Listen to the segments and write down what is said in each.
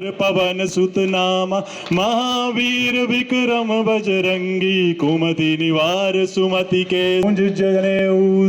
पवन सुत नाम महावीर विक्रम बजरंगी कुमति निवार सुमति के कुंज जने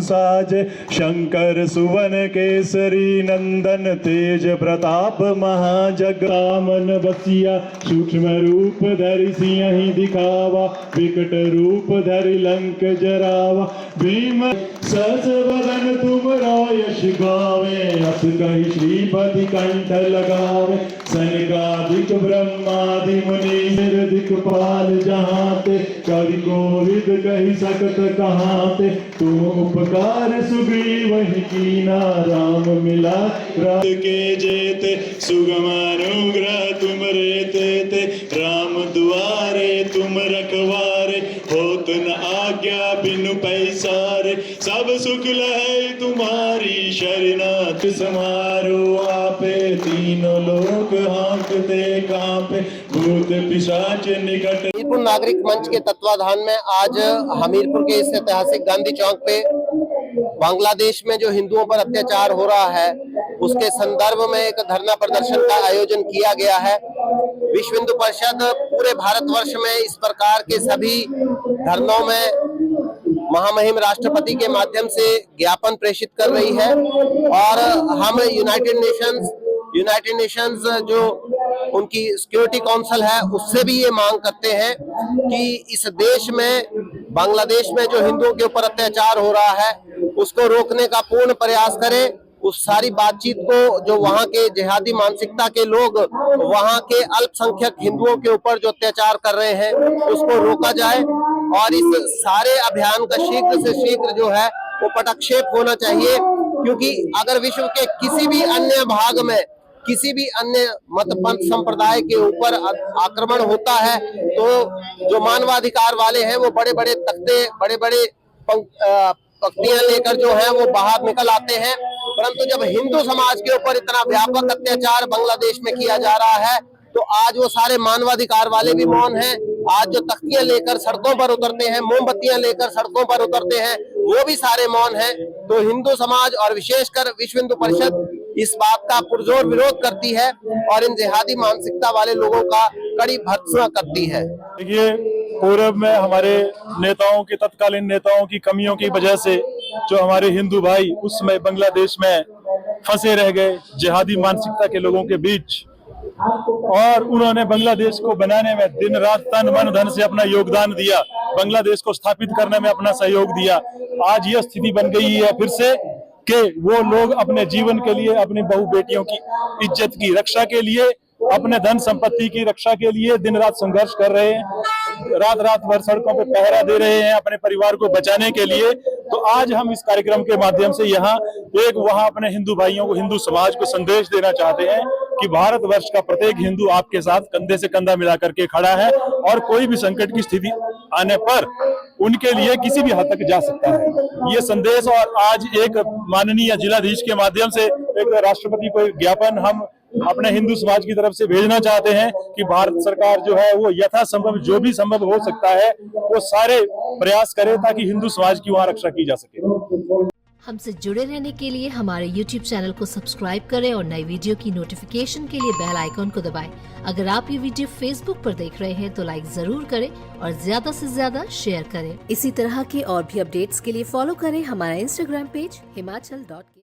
साज शंकर सुवन केसरी नंदन तेज प्रताप महाजगरामन बसिया सूक्ष्म रूप धरि सिंहि दिखावा विकट रूप धरि लंक जरावा भीम सहस बदन तुम यश गावे अस कहि श्रीपति कंठ लगावे सनकादिक ब्रह्मादि मुनीर दिक्पाल जहाते कवि कोविद कहि सकत कहाते तुम उपकार सुग्रीव ही कीना राम मिला राम के जेते सुगम अनुग्रह तुम रेते ते राम दुआरे तुम रखवारे होत न आज्ञा बिनु पैसारे सब सुख लहै तुम्हारी शरणागत समारो आपे तीनों लोक हाँकते कांपे भूत पिशाच निकट। हमीरपुर नागरिक मंच के तत्वाधान में आज हमीरपुर के इस ऐतिहासिक गांधी चौक पे बांग्लादेश में जो हिंदुओं पर अत्याचार हो रहा है उसके संदर्भ में एक धरना प्रदर्शन का आयोजन किया गया है। विश्व हिंदू परिषद पूरे भारतवर्ष में इस प्रकार के सभी धरनों में महामहिम राष्ट्रपति के माध्यम से ज्ञापन प्रेषित कर रही है और हम यूनाइटेड नेशंस जो उनकी सिक्योरिटी काउंसिल है उससे भी ये मांग करते हैं कि इस देश में बांग्लादेश में जो हिंदुओं के ऊपर अत्याचार हो रहा है उसको रोकने का पूर्ण प्रयास करें। उस सारी बातचीत को जो वहाँ के जिहादी मानसिकता के लोग वहाँ के अल्पसंख्यक हिंदुओं के ऊपर जो अत्याचार कर रहे हैं उसको रोका जाए और इस सारे अभियान का शीघ्र से शीघ्र जो है वो पटक्षेप होना चाहिए, क्योंकि अगर विश्व के किसी भी अन्य भाग में किसी भी अन्य मत पंथ संप्रदाय के ऊपर आक्रमण होता है तो जो मानवाधिकार वाले हैं वो बड़े बड़े तख्ते बड़े बड़े पंक्तियां लेकर जो है वो बाहर निकल आते हैं, परंतु जब हिंदू समाज के ऊपर इतना व्यापक अत्याचार बांग्लादेश में किया जा रहा है तो आज वो सारे मानवाधिकार वाले भी मौन हैं। आज जो तख्तियां लेकर सड़कों पर उतरते हैं, मोमबत्तियां लेकर सड़कों पर उतरते हैं, वो भी सारे मौन हैं। तो हिंदू समाज और विशेषकर विश्व हिंदू परिषद इस बात का पुरजोर विरोध करती है और इन जिहादी मानसिकता वाले लोगों का कड़ी भर्त्सना करती है। देखिए, पूर्व में हमारे नेताओं की तत्कालीन नेताओं की कमियों की वजह से जो हमारे हिंदू भाई उस समय बांग्लादेश में फंसे रह गए जिहादी मानसिकता के लोगों के बीच, और उन्होंने बांग्लादेश को बनाने में दिन रात तन मन धन से अपना योगदान दिया, बांग्लादेश को स्थापित करने में अपना सहयोग दिया। आज यह स्थिति बन गई है फिर से कि वो लोग अपने जीवन के लिए, अपनी बहू बेटियों की इज्जत की रक्षा के लिए, अपने धन संपत्ति की रक्षा के लिए दिन रात संघर्ष कर रहे हैं, रात भर सड़कों पे पहरा दे रहे हैं अपने परिवार को बचाने के लिए। तो आज हम इस कार्यक्रम के माध्यम से यहाँ वहाँ अपने हिंदू भाइयों को, हिंदू समाज को संदेश देना चाहते हैं कि भारतवर्ष का प्रत्येक हिंदू आपके साथ कंधे से कंधा मिला करके खड़ा है और कोई भी संकट की स्थिति आने पर उनके लिए किसी भी हद तक जा सकता है। ये संदेश और आज एक माननीय जिलाधीश के माध्यम से एक राष्ट्रपति को एक ज्ञापन हम अपने हिंदू समाज की तरफ से भेजना चाहते हैं कि भारत सरकार जो है वो यथासंभव जो भी संभव हो सकता है वो सारे प्रयास करे ताकि हिंदू समाज की वहाँ रक्षा की जा सके। हमसे जुड़े रहने के लिए हमारे YouTube चैनल को सब्सक्राइब करें और नई वीडियो की नोटिफिकेशन के लिए बेल आइकॉन को दबाएं। अगर आप ये वीडियो Facebook पर देख रहे हैं तो लाइक जरूर करें और ज्यादा से ज्यादा शेयर करें। इसी तरह के और भी अपडेट्स के लिए फॉलो करें हमारा Instagram पेज himachal.ke।